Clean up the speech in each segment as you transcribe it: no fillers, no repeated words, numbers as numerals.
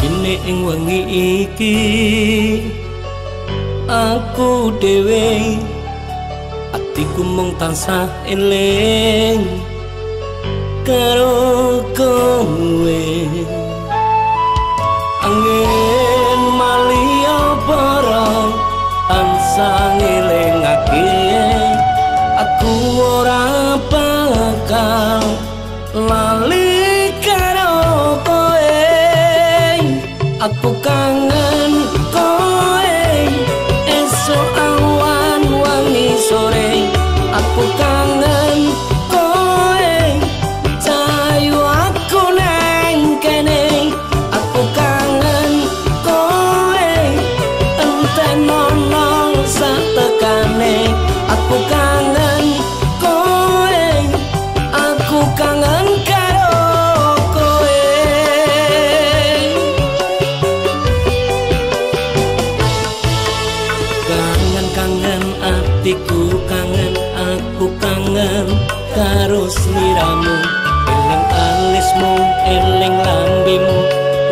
Ini ing wengi iki aku dhewe atiku mung tansah eling karo kowe. Angin malia barang tansah ngelingake aku ora bakal lali karo kowe. Aku kangen kowe esok awan wangi sore. Aku kangen kowe cahayu aku neng kene. Aku kangen kowe entenono satekane. Aku kangen kowe, aku kangen karo kowe. Kangen-kangen atiku kangen, aku kangen karo sliramu. Eling alismu, eling lambimu,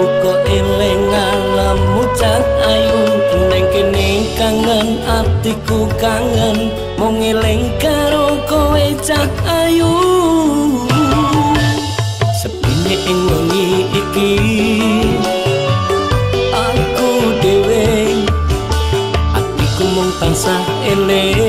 uga eling alammu cak ayu. Neng kene kangen atiku kangen, mung eling karo kowe cak ayu. Sepine ing wengi iki aku dhewe atiku mung tansah eling